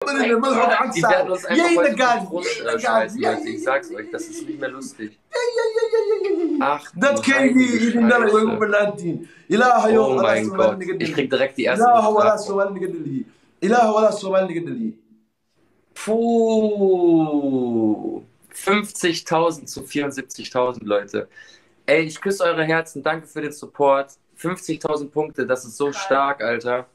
Die werden uns einfach heute zum Frust schmeißen, Leute. Ich sag's euch, das ist nicht mehr lustig. Ach, dadkaygii idin dhalay way u banaantiin ilaahayo oh mein Gott, ich krieg direkt die erste Bestrafung. Ilaahu wala Soomaali naga dhaliyey. Puh. 50.000 zu 74.000, Leute. Ey, ich küsse eure Herzen. Danke für den Support. 50.000 Punkte, das ist so stark, Alter.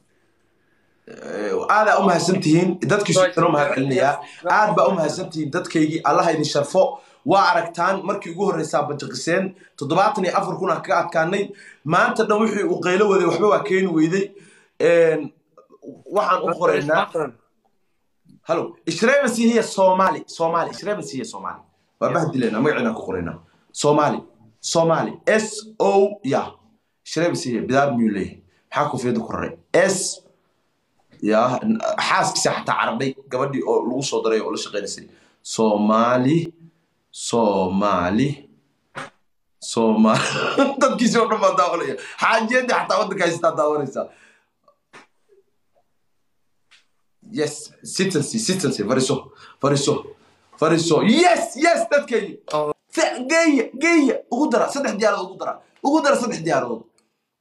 aad u mahadsantihiin dadkiisu mahadcelinayaa aad baa u mahadsantihiin dadkaygii allaha idin sharfo waa aragtaan markii ugu horreysaa bajaqiseen 74 kun ka adkaanay maanta dhan wixii uu qaylo waday waxba waa keeni weyday waxaan u qoraynaa halo ishreebasi hiya Soomaali ishreebasi hiya Soomaali waa bahdilena magacina ku qoraynaa Soomaali S O ya ishreebasi hiya bidaab miyulay maxaa ku fiido qoray S يا حاسك ساحة عربي قبل لو صدري ولا شغال سي Somali تبكي سوى ما داولي حاجة دي حتى ودك يستداوريسا yes citizency فريسو yes تبكي جاي قدرة صدح ديارود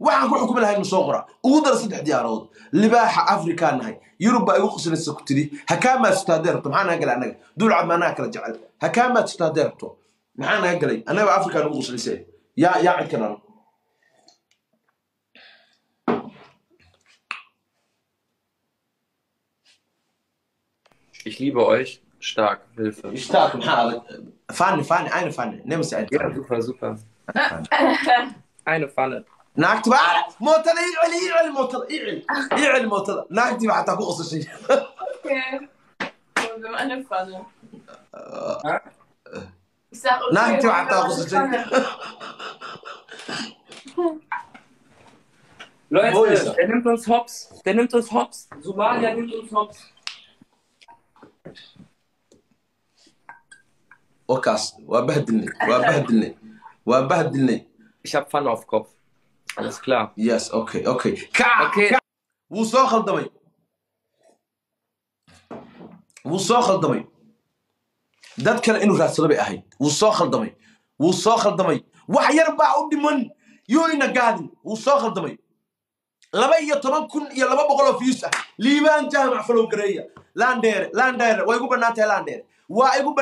waxaan ku xukumin lahayn soo qora ugu dar 3 diyaarood libaaxa Afrikaan nahay Yurub ay ugu qoslayso ku tiri hakaama istaadeerto maxaan galay anaga dul cadmaana kala jecel hakaama istaadeerto maxaan galay anaga Afrikaan ugu qoslaysay ya cikran Ich liebe euch stark Hilfe stark Fanny eine Fanny nimm sie ein ja super eine Pfanne ناكتب على موتر يعلي موتر ناكتب حتى قص شيء اوكي بما انا فاضي ناكتب حتى قص شيء Leute, der nimmt uns hops. Somalia nimmt uns hops. وكاس وبهدلني Ich hab Pfanne auf Kopf. Alles klar. Yes, okay. Wuu soo khaldamay. Dad kale inuu raadsado bay ahayd. Wuu soo khaldamay. Wax yar baa u dhiman. Yoolina gaadin. Wuu soo khaldamay. 12,200 views ah. Liibaan jaamac flow gareeya. Landere. Way igu banaantahay Landere. Waa igu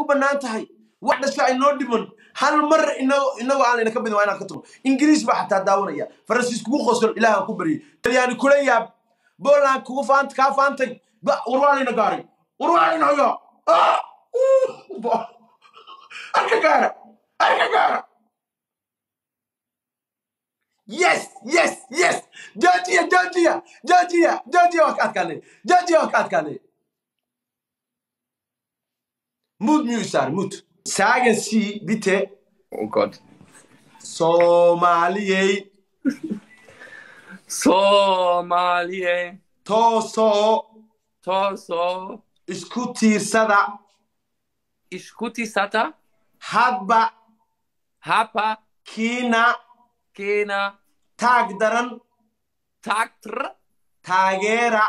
banaantahay. Wax dhashay inoo dhiman. hal mar inagu aan ina ka badin waa inaan ka tago Ingiriis baa xataa daawanaya Faransiisku ku qosol Ilaahay ku bari Talyaani kula yaab Poland kugu faantay ba urwaalina gaaray yo arka gaara yes Georgia wakadkane mood Sagen Sie bitte. Oh Gott. Somaliye. Toso. Iskutisata. Haba. Kina. Tagdaran. Tagera.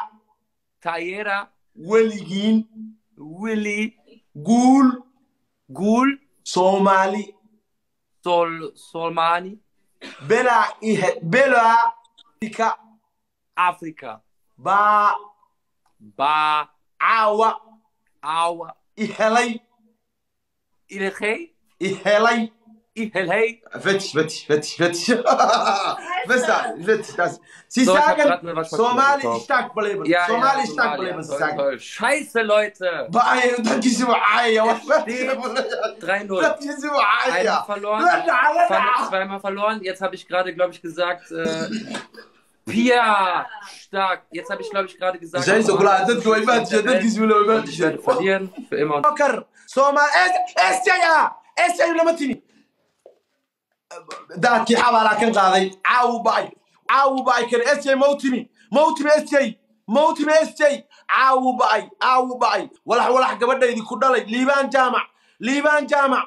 Weligin. Gul Somali Bela Afrika ba awa ihelay فتش بس das Sie sagen Somali stark bleiben Somali stark bleiben Sie sagen Scheiße Leute dann gehst du Eier 3-0 einmal verloren zweimal verloren jetzt habe ich gerade glaube ich gesagt Pia stark jetzt habe ich glaube ich gerade gesagt ich werde verlieren für immer Somali es lama timi dadkii xabaala kan qaaday caawu baay kan SJ mawtimi SJ caawu baay walax gabadhaydi ku dhalay liibaan jaamac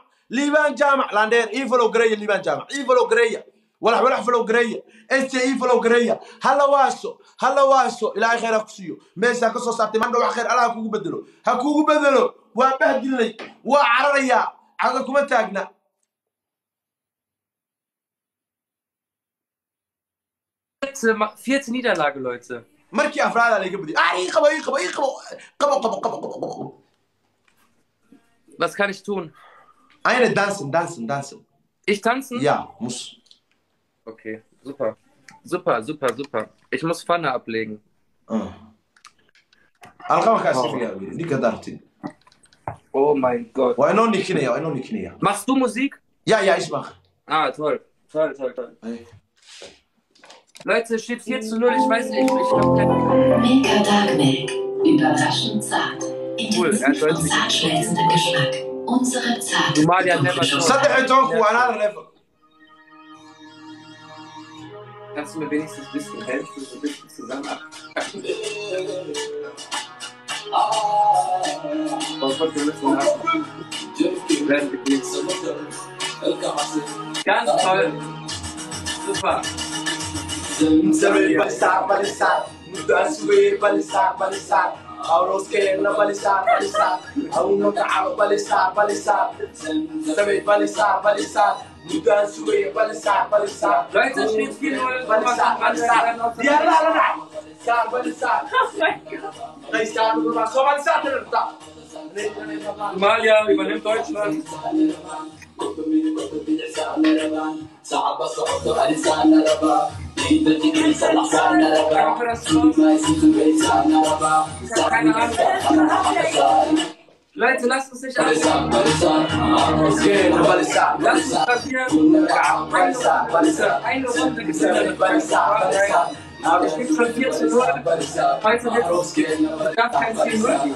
Landere ii follow gareeya ولا فلو قريه انت اي فلو قريه هلا واسو الى خير كسيو ميسا كسو صارتي ما دو خير الله كوغو بدلو ها كوغو بدلو وا بهدلني وا عرريا عاقا كما تاغنا vierte Niederlage, Leute. مركي افراد على قبدي قبو Was kann ich tun? Eine tanzen. Ich tanzen? Ja, muss. Okay, super. Ich muss Pfanne ablegen. Oh mein Gott. Machst du Musik? Ja, ich mache. Ah, toll. Hey. Leute, es steht 4:0, ich weiß nicht, ich glaube... Milka Dark Milk. Überraschend zart. Intensiv und zartschmelzender Geschmack. Unsere zarte Kannst du mir wenigstens ein bisschen helfen, so ein bisschen zusammen Ganz toll. Super. Auros que na balizar Auno kacabo balizar Sabi balizar Mudan suwe balizar Leute, steht 4:0 balizar Ya la Sar balizar Ay sar balizar So balizar terta Somalia übernimmt Deutschland. Leute, lasst uns nicht abwarten. Lasst uns passieren. Eine Runde gesetzt. Aber ich bin schon 4:0. Heute wird gar kein 4:0.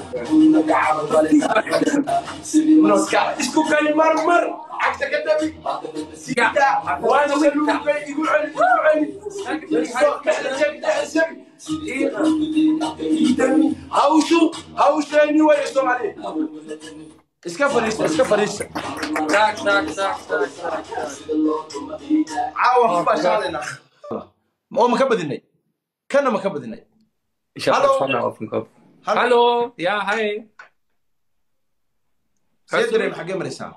Ich gucke keine Marmor. عكسك النبي سيدا وانا سلوك يقول علي هاوشاني ويسوم عليه اسكفريس Stark. عاوه باشالنا ما مكبدني كان مكبدني Ich habe eine Pfanne auf dem Kopf. Hallo. Ja, hi. سيدري حق مريسان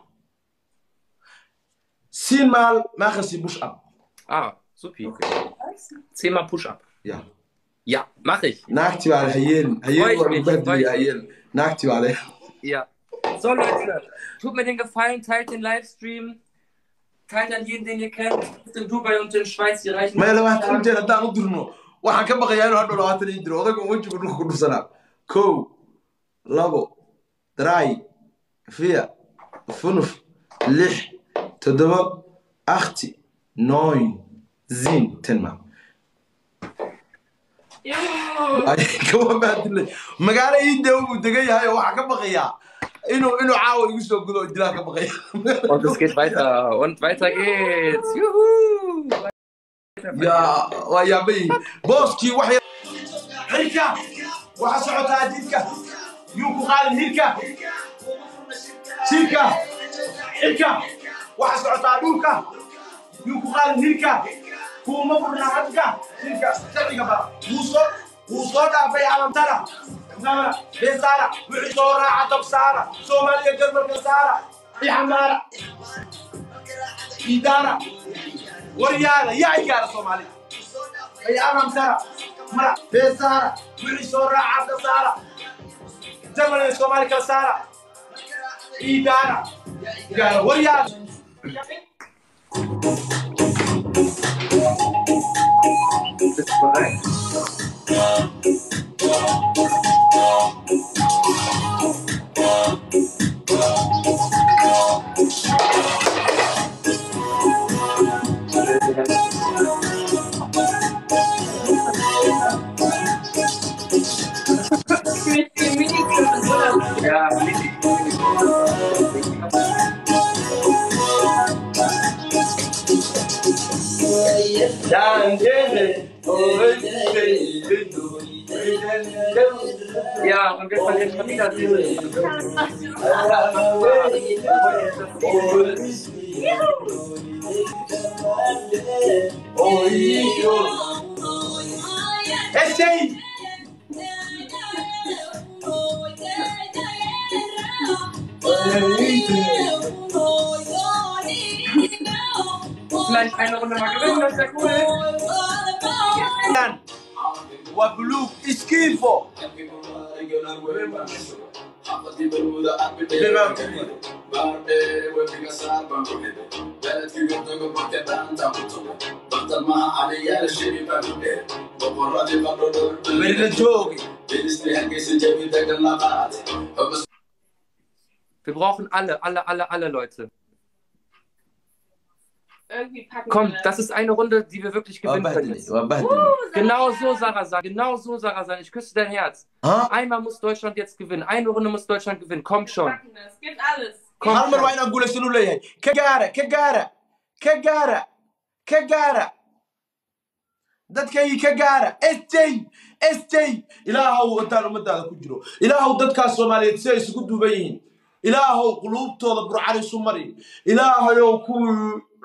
سين مال ما خسي بوش اب Supi. Okay. 10-mal Push-Up. Ja. Ja, mach ich. ناكتي على هيين ناكتي عليه. Ja. So Leute, tut mir den Gefallen, teilt den Livestream, teilt an jeden, den ihr kennt, in Dubai und in Schweiz, die reichen. ما لما تقول جل دان ودرنو waxaan ka baqayaa inuu hadhow labaatan ii diro odaga wejigu dhulka ku dhufsanaa 1 2 3 4 5 6 7 8 9 10 10 كمان بعد magaalo ii dhow buu degan yahay waxaan ka baqayaa inuu caawa igu soo gudo dilaa ka baqaya Und es geht weiter und weiter geht's. Juhu! يا بي بوسكي وحي هيكا وحسعتها ديكا يوكو قال هيكا سيكا هيكا وحسعتها دوكا يوكو قال هيكا كو مفرنا عدكا سيكا سيكا بقى وصودا في عالم ترى بسارة وعصورة عطب سارة صوماليا قلب سارة يا حمارة إدارة وريانا يا عيال الصومالي يا أمام سارة مرة بسارة وعصورة عطب سارة جمل الصومالي كسارة إدارة يا وريانا Ja, und wir verlieren schon wieder SJ! Vielleicht eine Runde mal gewinnen, das wäre cool. وبلوك اسكيفو Wir brauchen alle Leute. Irgendwie packen Komm, wir das ist eine Runde, die wir wirklich gewinnen können. Jetzt. Genau so, Sarrazan. Genau so, Sarrazan. Ich küsse dein Herz. Einmal muss Deutschland jetzt gewinnen. Eine Runde muss Deutschland gewinnen. Komm schon. Es gibt alles. Komm هل مرة schon. وين أقول شنو ليه كجارة dadkay ka gaara SJ ilaahow intaan ummadaada ku jiro ilaahow dadkaas Soomaaliyeed si ay isugu duuban yihiin ilaahow quluubtooda burcali isu mari ilaahow ku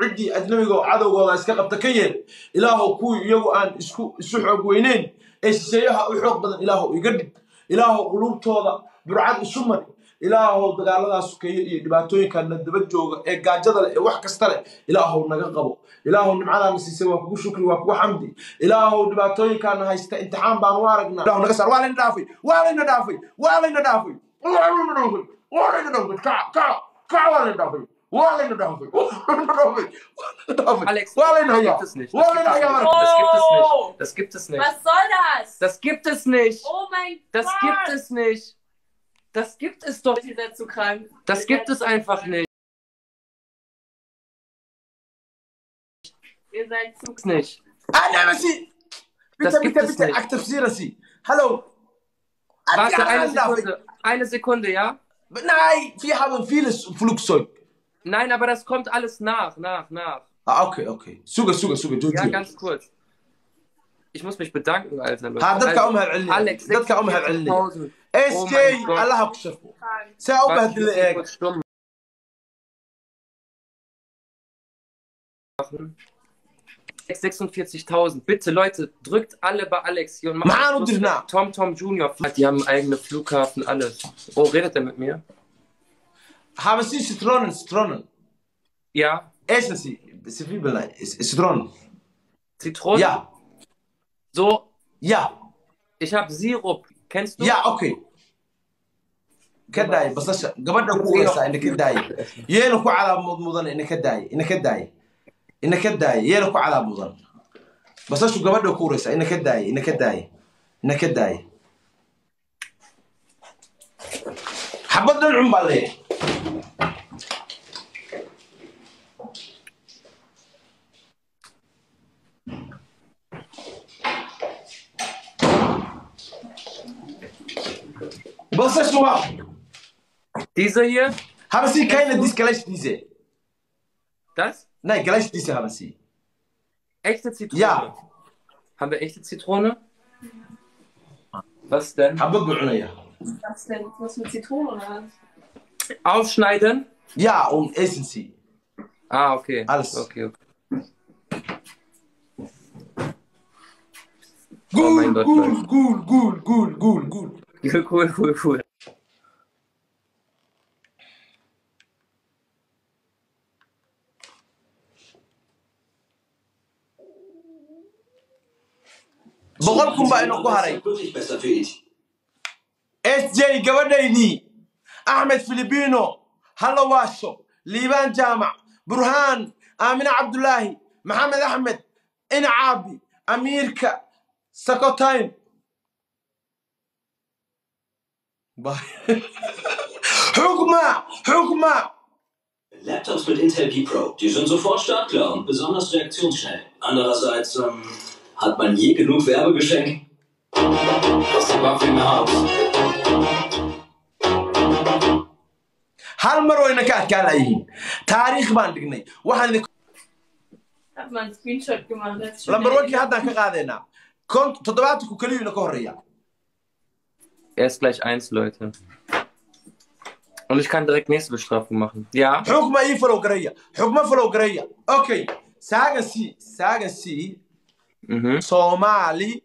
cidi ajnabiga oo cadowgooda iska qabta ka yeel ilaahow ku iyagu aan isu xoog weyneyn ee shisheeyaha u xoog badan ilaahow iga dhig ilaahow quluubtooda burcad isu mari ilaahow dagaaladaas kay iyo dhibaatooyinka daba jooga ee gaajada leh ee wax kasta leh ilaahow naga qabo ilaahow nimcadaana siisay waa kugu shukri waa kugu xamdi ilaahow dhibaatooyinkaana haysta imtixaan baan u aragnaa ilaahow naga saar waa layna dhaafay Alex, das gibt es nicht. Was soll das? Das gibt es nicht. Oh mein Das Gott. gibt es nicht. Das gibt es doch. Ihr seid zu krank. Das gibt es einfach nicht. Ihr seid zu Gibt's nicht. أنا مسي Das gibt es nicht. أكتب سي هلو Warte, eine Sekunde, ja? Nein, wir haben vieles Flugzeug. Nein, aber das kommt alles nach. Okay. Suga. Ja, ganz kurz. Ich muss mich bedanken, Alter. Leute. Alex, 46.000. SJ, Allah hakushafu. Sa ubahdil eeg. Stumm machen. 46.000. Bitte, Leute, drückt alle bei Alex hier und macht Tom Junior. Die haben einen eigenen Flughafen, alles. Oh, redet er mit mir? Haben Sie Zitronen? Ja. Essen Sie. Zitronen. Zitronen? Ja. So? Ja. Ich habe Sirup. Kennst du? Ja, okay. كداي بس قبل نقول إنك كداي ينكو على مضن إنك كداي ينكو على مضن بس شو قبل نقول إنك كداي حبضنا العم بالله بس شو Diese hier? Haben Sie keine gleich diese? Das? Nein, gleich diese haben Sie. Echte Zitrone? Ja. Haben wir echte Zitrone? Was denn? Was denn? Was mit Zitrone oder was? Aufschneiden? Ja, und essen Sie. Ah, okay. Alles. Okay. Oh mein Gott. Cool. بقولكم بقى إنه كهري. SJ قبلني أحمد فيليبينو هلا واشو ليبان جامع برهان آمنة عبد الله محمد أحمد إنا عابي أميركا سكوتاين حكمة Laptops mit Intel P Pro, die sind sofort startklar und besonders reaktionsschnell. Andererseits hat man je genug Werbegeschenk? Das war für ein Haus. هل مرة إنك أكلين تاريخ باندقني واحد Hat man einen Screenshot gemacht. Das ist لما روكي هذا كقاعدنا كنت تضبطك وكلي إنك هرية. Er ist gleich 1, Leute. Und ich kann direkt nächste Bestrafung machen. Ja. حكمة إيه فلو قرية حكمة فلو قرية أوكي ساقسي صومالي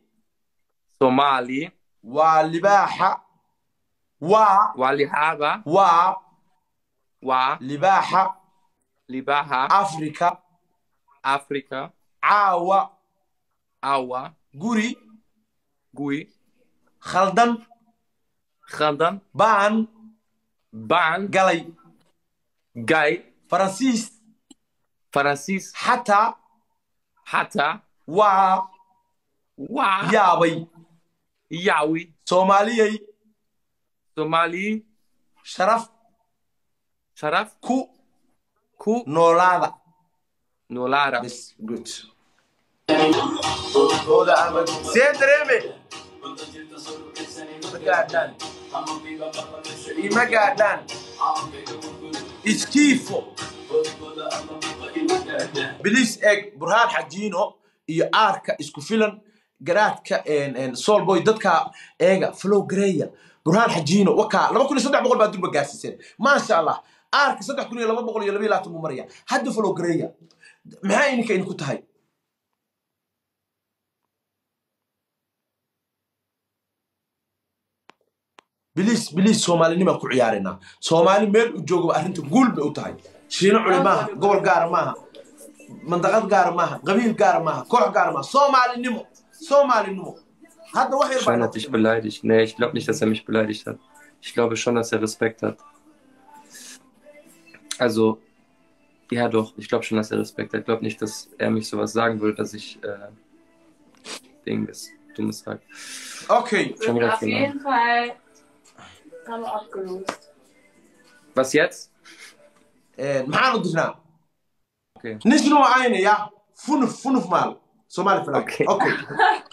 Somali. واللباحة Walihaba. لباحة Libaha. أفريكا Afrika. عاوة Awa. قري Gui. خلدن Khandan. بان Ban. قلي Gai. فرنسيس Francis. حتى Hata. Wa Yahweh Yawi. Somaliye Somali. Sharaf Ku. Nolada. Nolara. Yes, good. Sendreme. Imagadan. Iskifo. Bilis egg Burhan Hajino iyo aarka isku filan garaadka Soulboy dadka eega flow gareeya Burhan Hajino waka 2300 baa durba gaarsiiseen ma sha Allah aarka 3222 mu maraya hadda flow gareeya maxay inka in ku tahay bilis Soomalinima ku ciyaarina Soomaali meel u joogo arrinta guul bay u tahay shiino culimaha gobol gaar maaha منطقة قارمها قبيل قارمها كوح قارمها Somali Nimo هذا واحد Schein hat dich beleidigt. Nee, ich glaube nicht, dass er mich beleidigt hat. Ich glaube schon, dass er Respekt hat. Also, ja doch, ich glaube schon, dass er Respekt hat. Ich glaube nicht, dass er mich sowas sagen will, dass ich irgendwas Dummes sage. Okay. Auf jeden Fall haben wir abgelöst. Was jetzt? معانا Okay. نسنو عيني يا فنف مال Somali فلان Okay. اوكي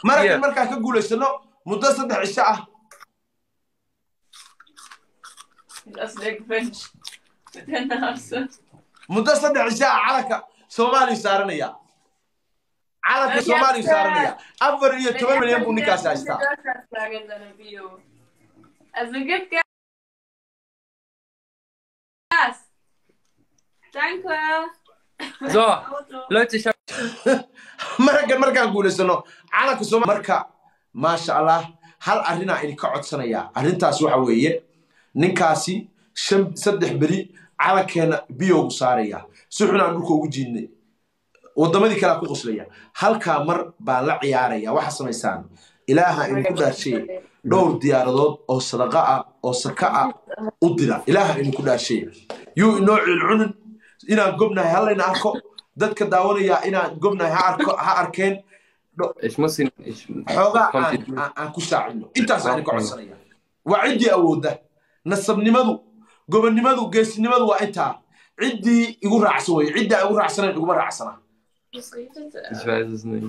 مركا كغوليسنو مدة 3 عشاء Das wäre gewünscht. Mit der Nase. مدة 3 عشاء على Somali سارنيا على Somali سارنيا افر يا 8 مليون بونيكا سايستا Also gibt Gas. Danke. So, Leute, ich habe... مركا غوليسنو على Somali مركا ما شاء الله هل أرنا إني كعدسنايا أرنتاس waxa weeye ninkaasi 3 bari على كان بيو صاريا سحنا dhulka ugu jiinay wadamadii kala ku qoslaya halka mar baa la ciyaaraya waxa sameeysan ilaaha in ku dhaashay dhowr diyaaradood oo sadaqa ah oo saka ah u dira ilaaha in ku dhaashay yu inoo cilcun inaan gobnahay hal in arko dadka daawanaya inaan gobnahay ha arkeen Ich muss ihn... xoga aan ku saacino intaas aan ku codsanaya wacidii awooda nasabnimadu gobonnimadu geesinimadu waa inta cidii igu raacsan way cidii igu raacsanay iguma raacsana Ich weiß es nicht.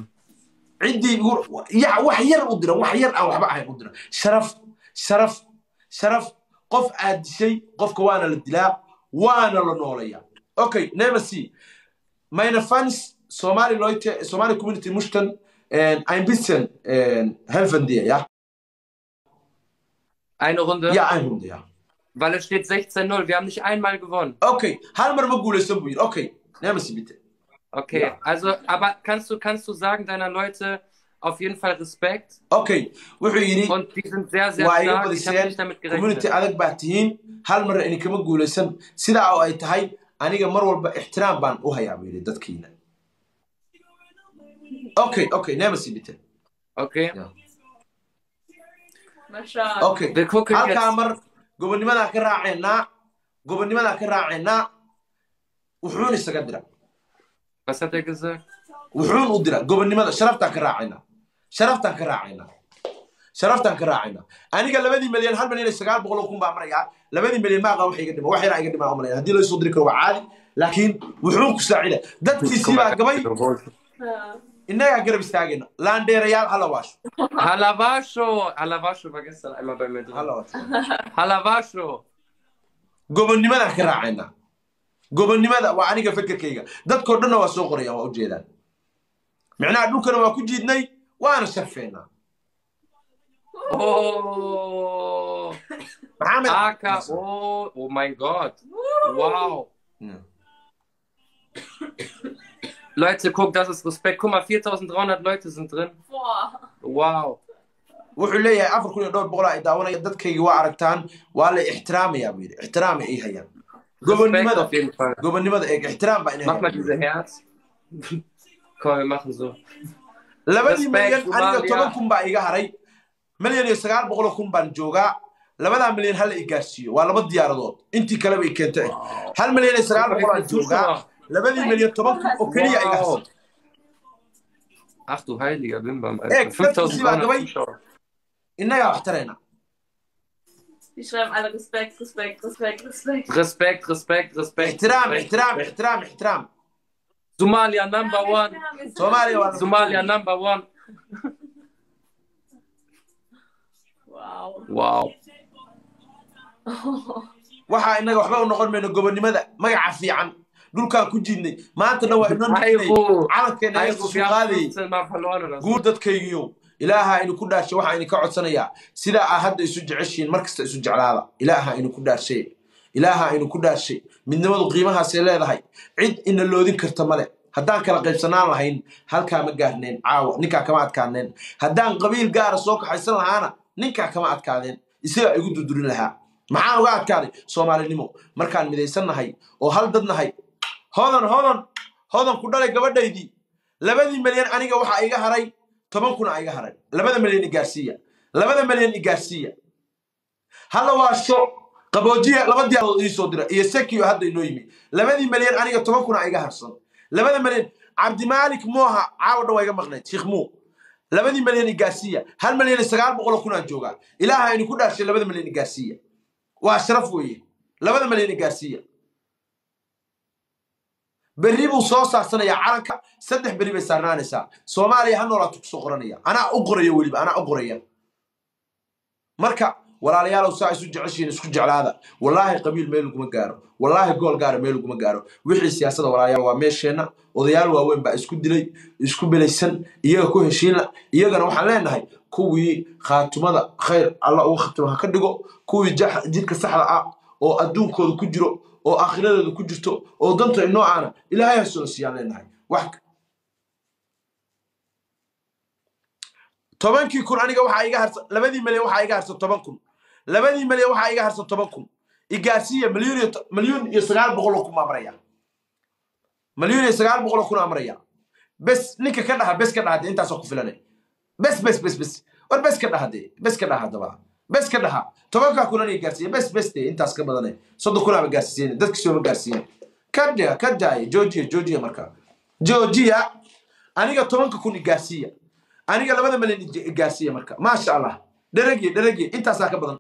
cidii igu wax yar u dira wax yar aan waxba ahayn u dira sharaf qof aad dishay qofka waana la dilaa waana la noolaya okay never see meine fans Somali Leute Somali community mustan ein bisschen helfen dir ja Eine Runde? Ja, eine Runde, ja. Weil es steht 16-0. Wir haben nicht einmal gewonnen. Okay, halber mal gut, okay, nehmen Sie bitte. Okay, ja. Also, aber kannst du sagen deiner Leute auf jeden Fall Respekt? Okay, und die sind sehr, sehr stark. Ich habe nicht damit gerechnet. Community adag baatiin hal mar in kama guuleysan sida ay tahay aniga mar walba ixtiraam baan u hayaa weeyay dadkiina. Okay, nehmen Sie bitte. Okay. Ja. Okay, wir gucken jetzt. Halka mar gobonnimada ka raacayna wuxuu isaga dira. Was hat er gesagt? wuxuu u dira gobonnimada sharafta ka raacayna aniga 2 milyan 1 milyan 900 kun baa maraya 2 milyan ma qabo wax iga dhimo wax yar iga dhimo umaleeyo hadii la soo diri karo waa caadi laakiin wuxuu ku saacida dadkiisii baa gabay إنها قرب استاجنا لاندي ريال هلافاشو vergessen einmal bei mir drin. هلافاشو قبل ماذا كراعنا قبل ماذا وعنيك فكر كيجا ده كورنا وسوق ريا وأوجيلان معناه دول كانوا ما كنت جدني وأنا شفينا محمد AK, oh mein Gott. Wow. Ja. Leute, guck, das ist Respekt. Guck mal, 4.300 Leute sind drin. Boah. Wow. wuxuu leeyahay 4,200 ay daawanaya dadkayga waa aragtaan waa la ixtiraamaya buu yidhi ixtiraam ay hayaan Respekt auf jeden Fall. gobonnimada eeg ixtiraam baa inay Mach mal diese Herz. Komm, wir machen so. labadii milyan Respekt, aniga Somalia. 10,000 baa iga haray milyan iyo 900,000 baan joogaa labadaa milyan hal i gaarsiiyo waa laba diyaaradood intii kale bay keentay hal milyan iyo 900 aan joogaa labadii milyan 10,000 oo keliya iga harsan Ach du heiliger Bimbam, Ey, Alter. 5.300 Zuschauer. innagaa wax tarayna Die schreiben alle Respekt, Respekt, Respekt, Respekt. Respekt, Respekt, Respekt. ixtiraam Respekt, ixtiraam Respekt. ixtiraam ixtiraam Somalia number one. Soomaaliya waa Somalia number one. Wow. Wow. waxaa inaga waxba u noqon mayno gobonnimada magaca fiican dhulkaan ku jiidnay maantana waa inoo naqinay Aygu. calankeena Aygu, isu wir haben qaadayay 15 Mal verloren oder so. guur dadkaygiyo ilaaha inu ku dhaarshay waxaa idinka codsanayaa sidaa aa hadda isu jeceshiin mar kasta isu jeclaada ilaaha inu ku dhaarshay ilaaha inu ku dhaarshay midnimadu qiimahaasay leedahay cid ina loodin karta male haddaan kala qaybsanaan lahayn halkaa ma gaarneen caawa ninkaa kama adkaaneen haddaan qabiil gaara soo kaxaysan lahaana ninkaa kama adkaadeen isagaa igu durdurin lahaa maxaan uga adkaaday soomaalinimo markaan midaysannahay oo hal dad nahay hodan ku dhalay gabadhaydii labadii milyan aniga waxaa iga haray 10,000 iga haray labada milyan i gaarsiiya hala waasho qaboojiya laba diyaarood ii soo dira iyo sekiyo hadda inoo yimi labadii milyan aniga 10,000 iga harsan labada milyan cabdimaalik mooha caawa dhan waa iga maqnayd sheekh muu labadii milyan i gaarsiiya hal milyan iyo 900,000 aan joogaa ilaaha inu ku dhaarshay labada milyan i gaarsiiya waa sharaf weeye labada milyan i gaarsiiya berri buu soo saarsanayaa calanka 3 berri bay saarnaanaysaa soomaaliya ha noolaato kusoo qoranaya anaa u qoraya weliba anaa u qoraya marka walaalayaalow saa isu jeceshiin isku jeclaada wallaahi qabiil meel laguma gaaro wallaahi gool gaara meel laguma gaaro wixii siyaasadda walaalayaal waa meesheenna odayaal waaweyn baa isku dilay isku belaysan iyaga ku heshiinla iyagana waxaan leenahay kuwii khaatumada khayr alla ugu khatimo ha ka dhigo kuwii jidka saxda ah oo adduunkooda ku jiro oo aakhiradooda ku jirto oo danta inoo aana ilaahay ha soo siiyaan leenahay wax 10,000 aniga waxaa iga harsan labadii milyan waxaa iga harsan 10,000 labadii milyan waxaa iga harsan 10,000 igaarsiiya milyan iyo 900,000 amraya milyan iyo 900,000 amraya bes ninka ka dhaha bes ka dhaha intaas ku filanay bes war bes ka dhaha daba bes ka dhaha 10,000 aniga igaarsiiya bes intaas ka badanay 30,000 ama gaarsiin dadka soo ma gaarsiin ka jaay Georgia marka Georgia aniga 10,000 igaarsiiya aniga labada milyan igaarsiiya marka ma sha Allah daragiye intaas ka badan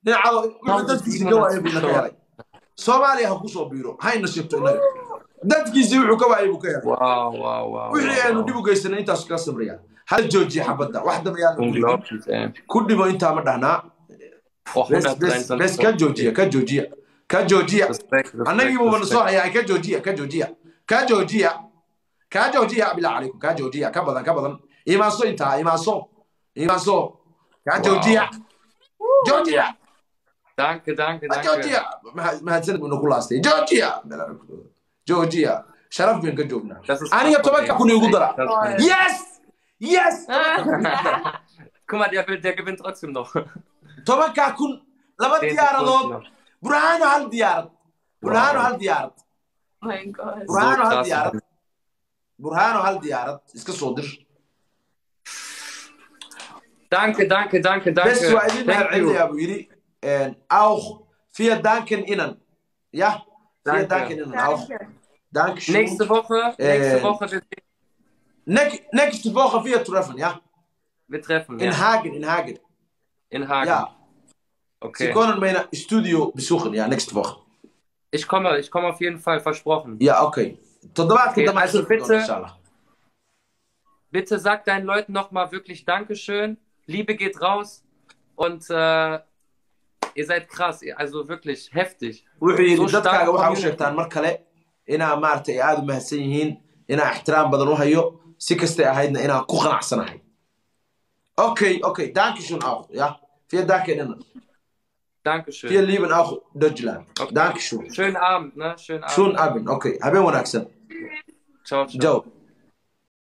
dhinaca dadkiisa ka waayay buu ka helay Soomaaliya ha ku soo biiro hayna shibto inaga dadkiisa wuxuu ka waayay buu ka helay wow wixii aanu dib u geysanay intaas ka sabraya hal Georgia xabada wax dabayaan ku dhibo inta ma dhahnaa bes ka Georgia anagi buu soo hayay ka Georgia bilaa calaykum ka Georgia ka badan imaaso ka Georgia Danke. Georgia mahadsanid buu ku laastay Georgia sharaf been ka joognaa aniga 10,000 igu dara yes Guck mal, der gewinnt trotzdem noch. 10,000 laba diyaaradood burhaano hal diyaarad Mein Gott. burhaano hal diyaarad iska soo dir Danke. bes waa idin mahadcelinayaa buu yidhi auch vier danken innen ja vier danken innen auch Dankeschön. Nächste Woche nächste Woche wir treffen ja wir treffen in Hagen ja okay Sie können mein Studio besuchen ja nächste Woche ich komme auf jeden Fall versprochen ja okay also bitte sag deinen Leuten nochmal wirklich Dankeschön. Liebe geht raus und ihr seid krass, also wirklich heftig. So stark waxa u sheegtaan mar kale inaa maartay aad u mahadsan yihiin inaa ixtiraam badan u hayo si kasta ahaydna inaa ku qanacsanahay okay danke schön auch ja vielen dank Ihnen Dankeschön. Wir lieben auch Deutschland. Okay. Dankeschön. Schönen Abend, ne? Schönen Abend. Schönen Abend. Okay. Haben wir Ciao. Ciao.